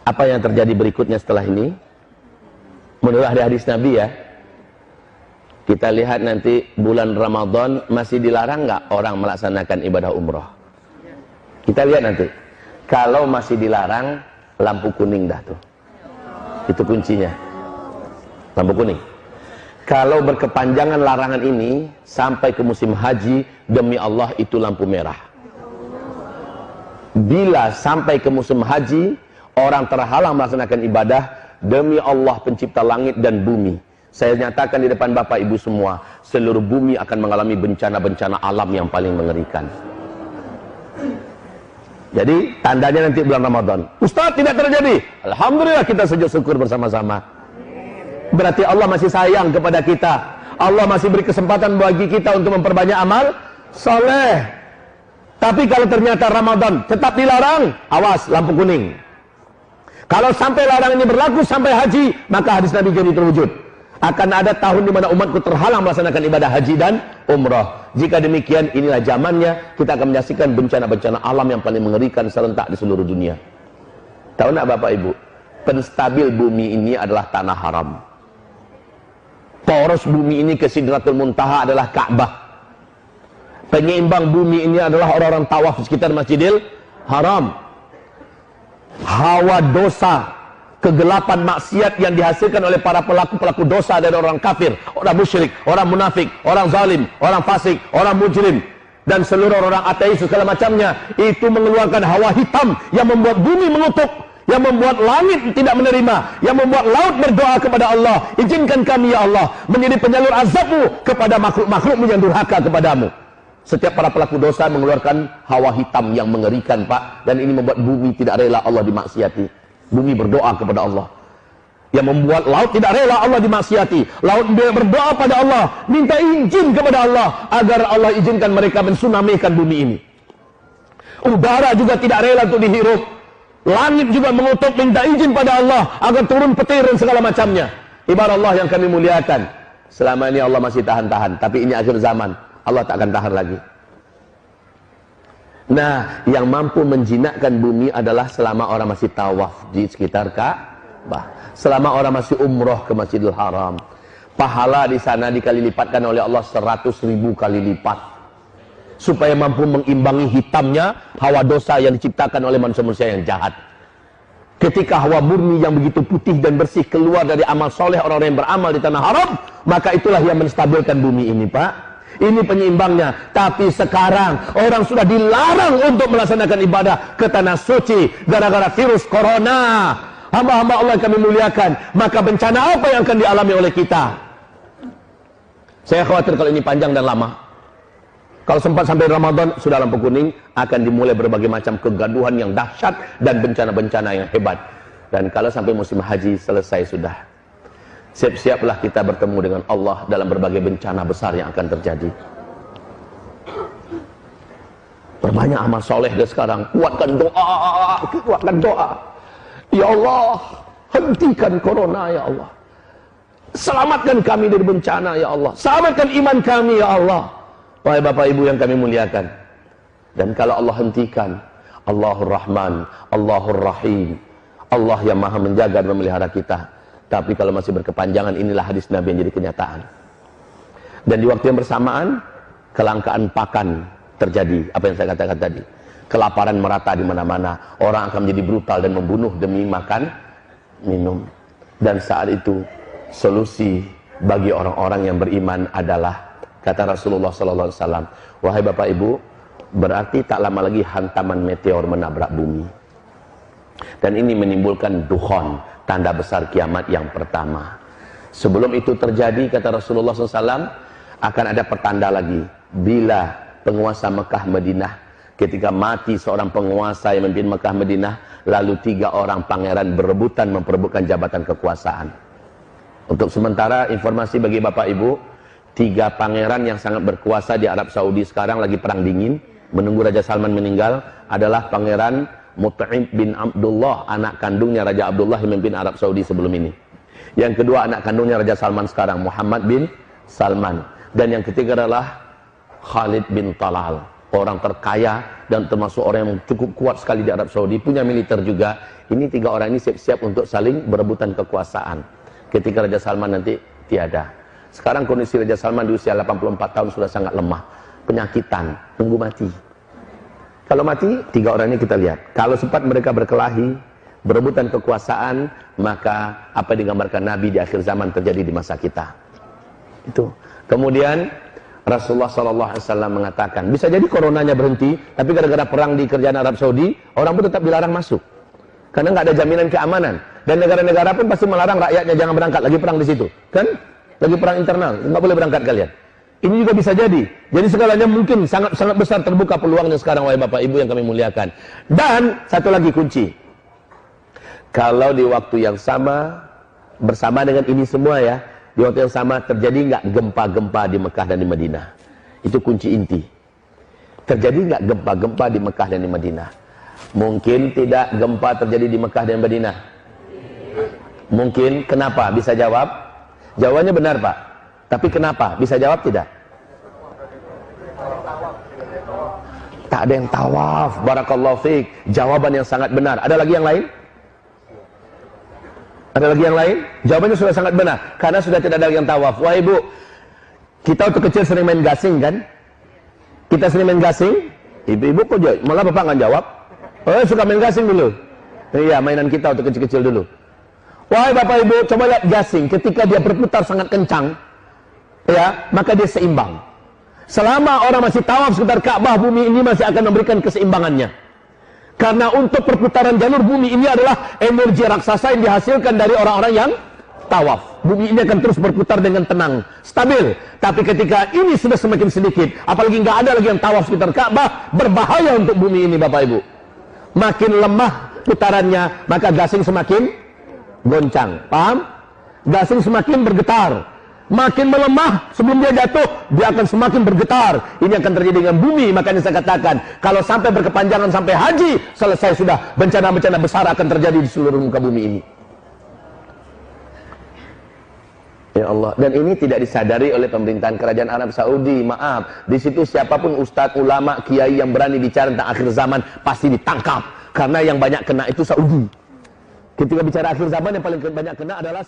Apa yang terjadi berikutnya setelah ini? Menurut hadis Nabi ya, kita lihat nanti bulan Ramadan masih dilarang nggak orang melaksanakan ibadah umroh? Kita lihat nanti. Kalau masih dilarang, lampu kuning dah tuh. Itu kuncinya. Lampu kuning. Kalau berkepanjangan larangan ini sampai ke musim haji, demi Allah itu lampu merah. Bila sampai ke musim haji, orang terhalang melaksanakan ibadah, demi Allah pencipta langit dan bumi, saya nyatakan di depan Bapak Ibu semua, seluruh bumi akan mengalami bencana-bencana alam yang paling mengerikan. Jadi tandanya nanti bulan Ramadan. Ustaz, tidak terjadi. Alhamdulillah, kita sujud syukur bersama-sama. Berarti Allah masih sayang kepada kita. Allah masih beri kesempatan bagi kita untuk memperbanyak amal soleh. Tapi kalau ternyata Ramadan tetap dilarang, awas, lampu kuning. Kalau sampai larangan ini berlaku sampai haji, maka hadis Nabi jadi terwujud. Akan ada tahun di mana umatku terhalang melaksanakan ibadah haji dan umrah. Jika demikian, inilah zamannya kita akan menyaksikan bencana-bencana alam yang paling mengerikan serentak di seluruh dunia. Tahu nak Bapak Ibu? Penstabil bumi ini adalah tanah haram. Poros bumi ini ke Sidratul Muntaha adalah Ka'bah. Penyeimbang bumi ini adalah orang-orang tawaf di sekitar Masjidil Haram. Hawa dosa, kegelapan maksiat yang dihasilkan oleh para pelaku-pelaku dosa dari orang kafir, orang musyrik, orang munafik, orang zalim, orang fasik, orang mujrim, dan seluruh orang ateis segala macamnya, itu mengeluarkan hawa hitam yang membuat bumi mengutuk, yang membuat langit tidak menerima, yang membuat laut berdoa kepada Allah, izinkan kami ya Allah menjadi penyalur azabmu kepada makhluk-makhlukmu yang durhaka kepadamu. Setiap para pelaku dosa mengeluarkan hawa hitam yang mengerikan, Pak, dan ini membuat bumi tidak rela Allah dimaksiati. Bumi berdoa kepada Allah, yang membuat laut tidak rela Allah dimaksiati. Laut berdoa pada Allah, minta izin kepada Allah agar Allah izinkan mereka mensunamikan bumi ini. Udara juga tidak rela untuk dihirup. Langit juga mengutuk, minta izin pada Allah agar turun petir dan segala macamnya. Ibarat Allah yang kami muliakan, selama ini Allah masih tahan-tahan, tapi ini akhir zaman, Allah tak akan tahan lagi. Nah, yang mampu menjinakkan bumi adalah selama orang masih tawaf di sekitar Ka'bah, selama orang masih umroh ke Masjidil Haram. Pahala di sana dikali lipatkan oleh Allah 100.000 kali lipat, supaya mampu mengimbangi hitamnya hawa dosa yang diciptakan oleh manusia-manusia yang jahat. Ketika hawa murni yang begitu putih dan bersih keluar dari amal soleh orang-orang yang beramal di tanah haram, maka itulah yang menstabilkan bumi ini, Pak. Ini penyeimbangnya. Tapi sekarang orang sudah dilarang untuk melaksanakan ibadah ke tanah suci gara-gara virus corona. Hamba-hamba Allah yang kami muliakan, maka bencana apa yang akan dialami oleh kita? Saya khawatir kalau ini panjang dan lama. Kalau sempat sampai Ramadan, sudah lampu kuning, akan dimulai berbagai macam kegaduhan yang dahsyat dan bencana-bencana yang hebat. Dan kalau sampai musim haji selesai sudah, siap-siaplah kita bertemu dengan Allah dalam berbagai bencana besar yang akan terjadi. Perbanyak amal soleh deh sekarang. Kuatkan doa. Ya Allah, hentikan corona ya Allah. Selamatkan kami dari bencana ya Allah. Selamatkan iman kami ya Allah. Wahai Bapak Ibu yang kami muliakan. Dan kalau Allah hentikan, Allahur Rahman, Allahur Rahim, Allah yang maha menjaga dan memelihara kita. Tapi kalau masih berkepanjangan, inilah hadis Nabi yang jadi kenyataan. Dan di waktu yang bersamaan, kelangkaan pakan terjadi. Apa yang saya katakan tadi, kelaparan merata di mana-mana. Orang akan menjadi brutal dan membunuh demi makan, minum. Dan saat itu solusi bagi orang-orang yang beriman adalah, kata Rasulullah SAW, wahai Bapak Ibu, berarti tak lama lagi hantaman meteor menabrak bumi. Dan ini menimbulkan dukhon, tanda besar kiamat yang pertama. Sebelum itu terjadi, kata Rasulullah SAW, akan ada pertanda lagi. Bila penguasa Mekah Madinah, ketika mati seorang penguasa yang memimpin Mekah Madinah, lalu 3 orang pangeran berebutan memperebutkan jabatan kekuasaan. Untuk sementara, informasi bagi Bapak Ibu, 3 pangeran yang sangat berkuasa di Arab Saudi sekarang lagi perang dingin, menunggu Raja Salman meninggal, adalah Pangeran Mut'im bin Abdullah, anak kandungnya Raja Abdullah yang memimpin Arab Saudi sebelum ini. Yang kedua, anak kandungnya Raja Salman sekarang, Muhammad bin Salman. Dan yang ketiga adalah Khalid bin Talal, orang terkaya dan termasuk orang yang cukup kuat sekali di Arab Saudi, punya militer juga. ini 3 orang ini siap-siap untuk saling berebutan kekuasaan. Ketika Raja Salman nanti tiada. Sekarang kondisi Raja Salman di usia 84 tahun sudah sangat lemah. Penyakitan, tunggu mati. Kalau mati, 3 orang ini kita lihat. Kalau sempat mereka berkelahi, berebutan kekuasaan, maka apa yang digambarkan Nabi di akhir zaman terjadi di masa kita. Itu. Kemudian Rasulullah SAW mengatakan, bisa jadi coronanya berhenti, tapi gara-gara perang di kerajaan Arab Saudi, orang pun tetap dilarang masuk. Karena nggak ada jaminan keamanan. Dan negara-negara pun pasti melarang rakyatnya jangan berangkat, lagi perang di situ. Kan? Lagi perang internal, nggak boleh berangkat kalian. Ini juga bisa jadi. Jadi segalanya mungkin sangat besar terbuka peluangnya sekarang, wahai Bapak Ibu yang kami muliakan. Dan satu lagi kunci. Kalau di waktu yang sama, bersama dengan ini semua ya, di waktu yang sama terjadi nggak gempa-gempa di Mekah dan di Madinah? Itu kunci inti. Terjadi nggak gempa-gempa di Mekah dan di Madinah? Mungkin tidak gempa terjadi di Mekah dan Madinah. Mungkin. Kenapa? Bisa jawab? Jawabannya benar, Pak. Tapi kenapa? Bisa jawab tidak? Tak ada yang tawaf. Barakallahu fiik. Jawaban yang sangat benar. Ada lagi yang lain? Ada lagi yang lain? Jawabannya sudah sangat benar. Karena sudah tidak ada yang tawaf. Wah Ibu, kita waktu kecil sering main gasing kan? Kita sering main gasing. Ibu-ibu kok malah Bapak nggak jawab? Oh, suka main gasing dulu? Iya, mainan kita waktu kecil-kecil dulu. Wahai Bapak Ibu, coba lihat gasing. Ketika dia berputar sangat kencang, ya, maka dia seimbang. Selama orang masih tawaf sekitar Ka'bah, bumi ini masih akan memberikan keseimbangannya. Karena untuk perputaran jalur bumi ini adalah energi raksasa yang dihasilkan dari orang-orang yang tawaf. Bumi ini akan terus berputar dengan tenang, stabil. Tapi ketika ini sudah semakin sedikit, apalagi nggak ada lagi yang tawaf sekitar Ka'bah, berbahaya untuk bumi ini, Bapak Ibu. Makin lemah putarannya, maka gasing semakin goncang. Paham? Gasing semakin bergetar. Makin melemah, sebelum dia jatuh, dia akan semakin bergetar. Ini akan terjadi dengan bumi. Makanya saya katakan, kalau sampai berkepanjangan sampai haji, selesai sudah, bencana-bencana besar akan terjadi di seluruh muka bumi ini. Ya Allah. Dan ini tidak disadari oleh pemerintahan kerajaan Arab Saudi. Maaf, di situ siapapun ustadz, ulama, kiai yang berani bicara tentang akhir zaman pasti ditangkap. Karena yang banyak kena itu Saudi. Ketika bicara akhir zaman, yang paling banyak kena adalah